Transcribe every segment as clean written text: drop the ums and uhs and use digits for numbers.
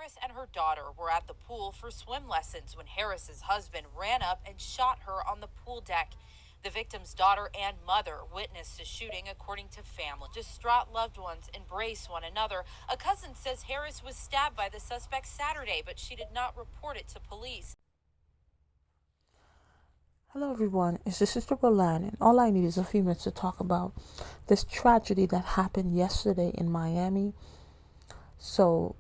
Harris and her daughter were at the pool for swim lessons when Harris's husband ran up and shot her on the pool deck. The victim's daughter and mother witnessed the shooting, according to family. Distraught loved ones embrace one another. A cousin says Harris was stabbed by the suspect Saturday, but she did not report it to police. Hello everyone, it's your sister Roland, and all I need is a few minutes to talk about this tragedy that happened yesterday in Miami. So,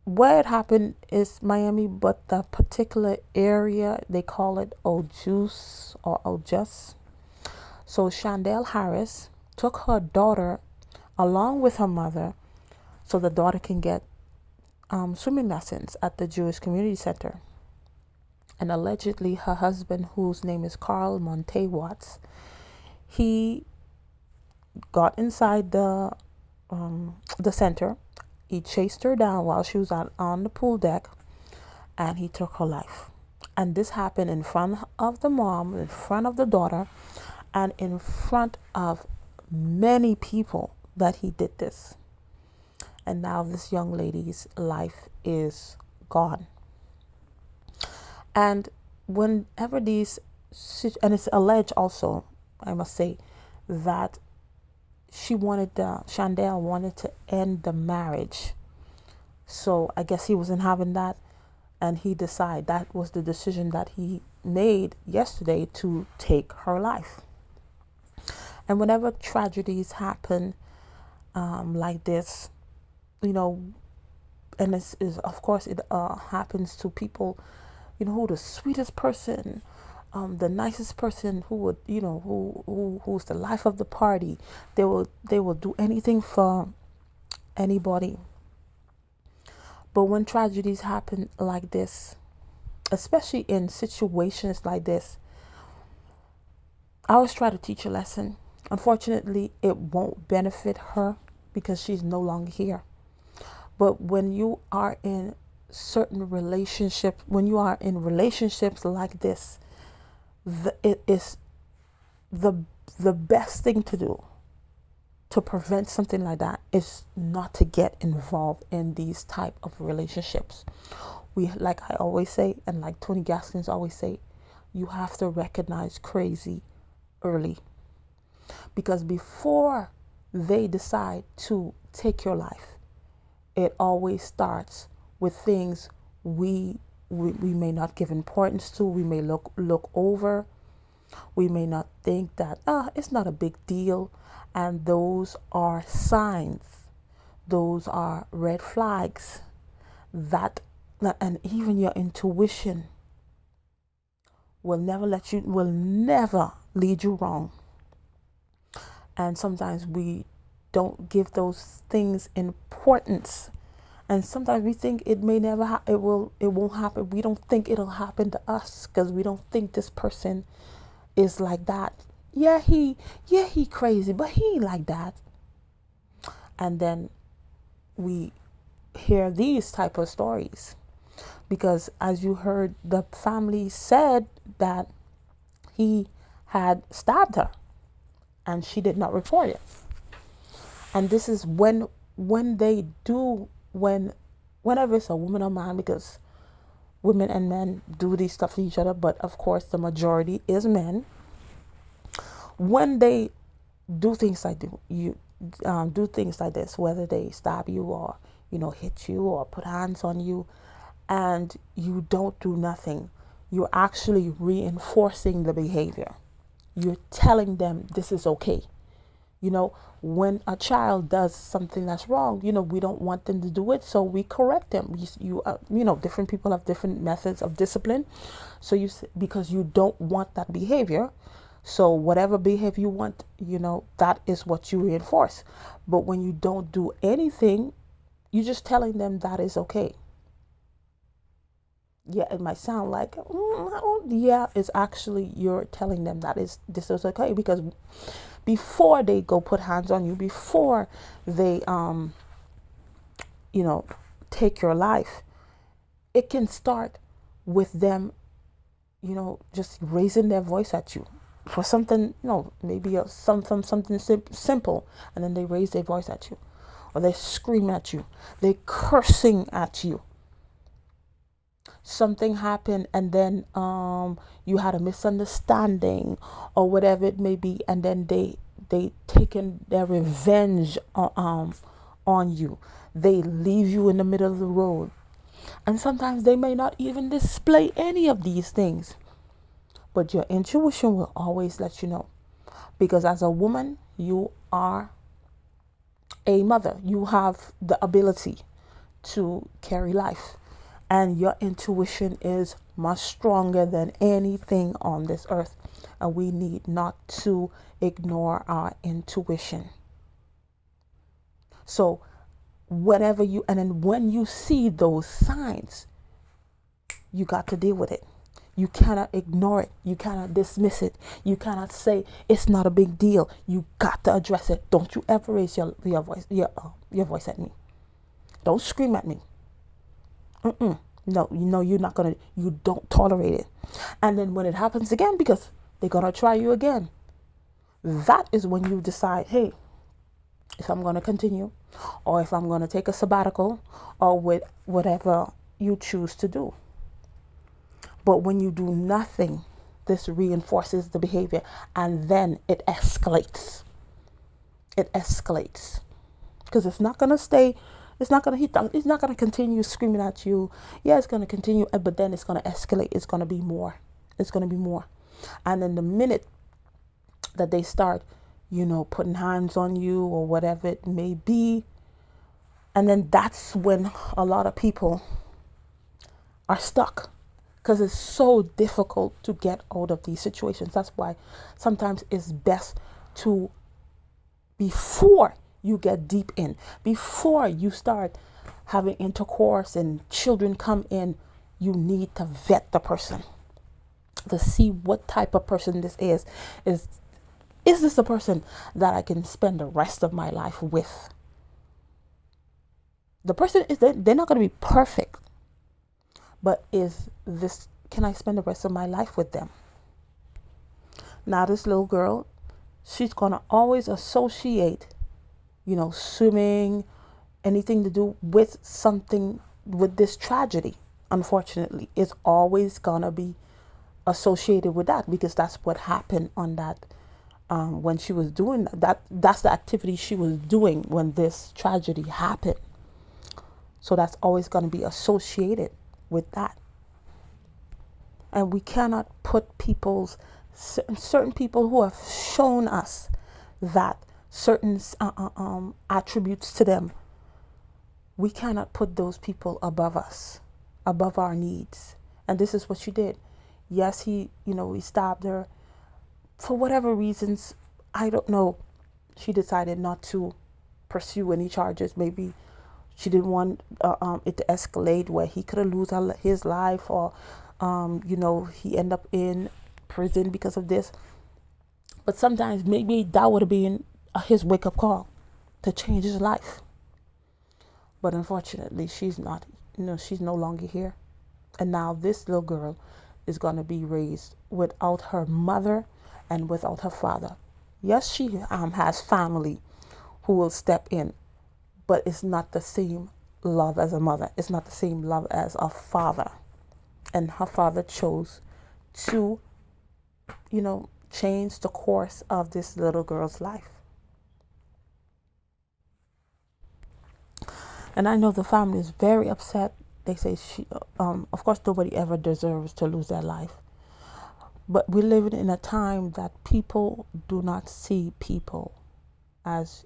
where it happened is Miami, but the particular area, they call it Ojus or Ojus. So, Shandell Harris took her daughter along with her mother so the daughter can get swimming lessons at the Jewish Community Center. And allegedly her husband, whose name is Carl Monte Watts, he got inside the center. He chased her down while she was out on the pool deck, and he took her life. And this happened in front of the mom, in front of the daughter, and in front of many people that he did this. And now this young lady's life is gone. And whenever these, and it's alleged also, I must say, that Shandell wanted to end the marriage. So I guess he wasn't having that, and he decided that was the decision that he made yesterday to take her life. And whenever tragedies happen like this, and of course it happens to people, who the sweetest person, the nicest person, who would, who's the life of the party. They will do anything for anybody. But when tragedies happen like this, especially in situations like this, I always try to teach a lesson. Unfortunately, it won't benefit her because she's no longer here. But when you are in certain relationships, when you are in relationships like this, it is the best thing to do to prevent something like that is not to get involved in these type of relationships. Like I always say, and like Tony Gaskins always say, you have to recognize crazy early, because before they decide to take your life, it always starts with things we may not give importance to. We may look over. We may not think that it's not a big deal, and those are signs. Those are red flags that and even your intuition will never lead you wrong. And sometimes we don't give those things importance, and sometimes we think it may never it won't happen. We don't think it'll happen to us because we don't think this person is like that. He crazy, but he ain't like that. And then we hear these type of stories, because as you heard, the family said that he had stabbed her and she did not report it. And this is whenever it's a woman or man, because women and men do these stuff to each other, but of course the majority is men. When they do things like do things like this, whether they stab you or hit you or put hands on you, and you don't do nothing, you're actually reinforcing the behavior. You're telling them this is okay. When a child does something that's wrong, we don't want them to do it, so we correct them. Different people have different methods of discipline. So because you don't want that behavior, so whatever behavior you want, that is what you reinforce. But when you don't do anything, you're just telling them that is okay. Yeah, it might sound like, it's actually you're telling them that this is okay, because before they go put hands on you, before they take your life, it can start with them just raising their voice at you for something, maybe something simple, and then they raise their voice at you. or they're screaming at you, they're cursing at you. Something happened, and then you had a misunderstanding or whatever it may be, and then they taken their revenge on you. They leave you in the middle of the road, and sometimes they may not even display any of these things, but your intuition will always let you know, because as a woman, you are a mother. You have the ability to carry life, and your intuition is much stronger than anything on this earth, and we need not to ignore our intuition. So whenever you, and then when you see those signs, you got to deal with it. You cannot ignore it. You cannot dismiss it. You cannot say it's not a big deal. You got to address it. Don't you ever raise your voice at me. Don't scream at me. No, you're not gonna. You don't tolerate it. And then when it happens again, because they're gonna try you again, that is when you decide, hey, if I'm gonna continue, or if I'm gonna take a sabbatical, or with whatever you choose to do. But when you do nothing, this reinforces the behavior, and then it escalates. It escalates, because it's not gonna stay. It's not going to it's not going to continue screaming at you. Yeah, it's going to continue, but then it's going to escalate. It's going to be more. It's going to be more. And then the minute that they start, putting hands on you or whatever it may be, and then that's when a lot of people are stuck, because it's so difficult to get out of these situations. That's why sometimes it's best to, before you get deep in, before you start having intercourse and children come in, you need to vet the person to see what type of person this is. Is this a person that I can spend the rest of my life with? The person is, they're not going to be perfect, but can I spend the rest of my life with them? Now this little girl, she's going to always associate swimming, anything to do with something, with this tragedy, unfortunately, is always gonna be associated with that, because that's what happened on that, when she was doing that. That's the activity she was doing when this tragedy happened. So that's always gonna be associated with that. And we cannot put certain people who have shown us that certain attributes to them, we cannot put those people above us, above our needs. And this is what she did. Yes, he stabbed her for whatever reasons. I don't know. She decided not to pursue any charges. Maybe she didn't want it to escalate where he could have lost his life, or he end up in prison because of this. But sometimes maybe that would have been his wake-up call to change his life. But unfortunately, she's not. She's no longer here. And now this little girl is going to be raised without her mother and without her father. Yes, she has family who will step in, but it's not the same love as a mother. It's not the same love as a father. And her father chose to, change the course of this little girl's life. And I know the family is very upset. They say of course, nobody ever deserves to lose their life. But we live in a time that people do not see people as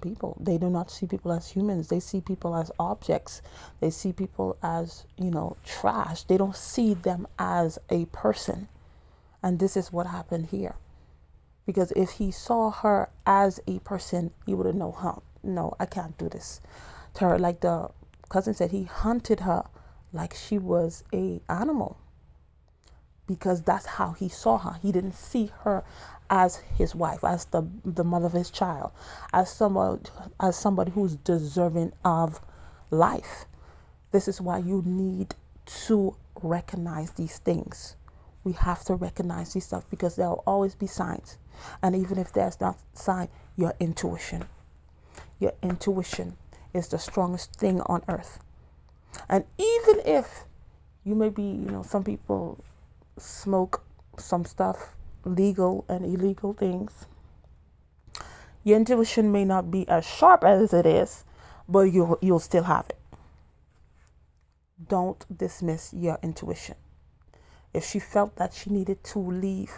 people. They do not see people as humans. They see people as objects. They see people as, trash. They don't see them as a person. And this is what happened here. Because if he saw her as a person, he would have known, no, I can't do this to her. Like the cousin said, he hunted her like she was a animal, because that's how he saw her. He didn't see her as his wife, as the mother of his child, as somebody who's deserving of life. This is why you need to recognize these things. We have to recognize these stuff, because there will always be signs. And even if there's not sign, your intuition Your intuition is the strongest thing on earth. And even if you may be, some people smoke some stuff, legal and illegal things, your intuition may not be as sharp as it is, but you'll still have it. Don't dismiss your intuition. If she felt that she needed to leave,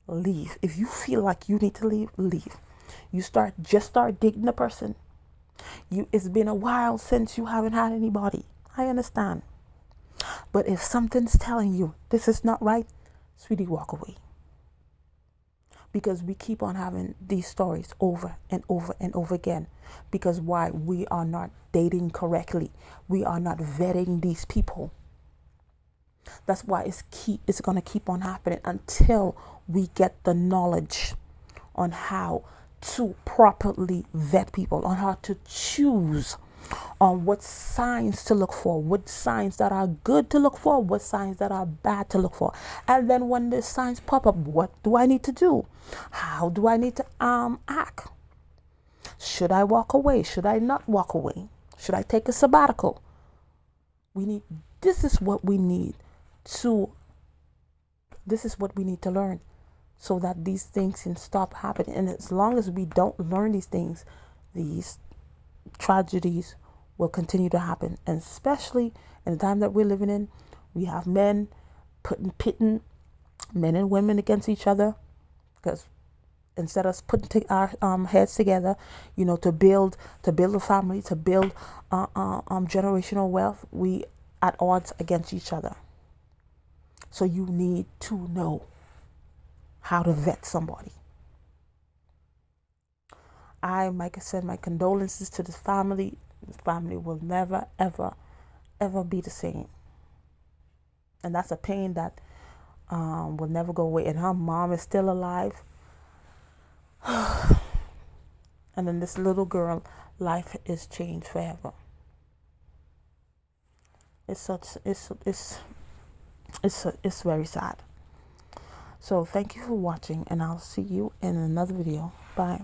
leave. If you feel like you need to leave, leave. Just start dating the person. It's been a while since you haven't had anybody. I understand. But if something's telling you this is not right, sweetie, walk away. Because we keep on having these stories over and over and over again. Because why? We are not dating correctly. We are not vetting these people. That's why it's going to keep on happening until we get the knowledge on how to properly vet people, on how to choose, on what signs to look for, what signs that are good to look for, what signs that are bad to look for. And then when the signs pop up, what do I need to do? How do I need to act? Should I walk away? Should I not walk away? Should I take a sabbatical? This is what we need to learn, so that these things can stop happening. And as long as we don't learn these things, these tragedies will continue to happen. And especially in the time that we're living in, we have men pitting men and women against each other, because instead of putting our heads together, to build a family, to build generational wealth, we at odds against each other. So you need to know how to vet somebody. Like I said, my condolences to this family. This family will never, ever, ever be the same. And that's a pain that will never go away. And her mom is still alive. And then this little girl, life is changed forever. It's very sad. So thank you for watching, and I'll see you in another video. Bye.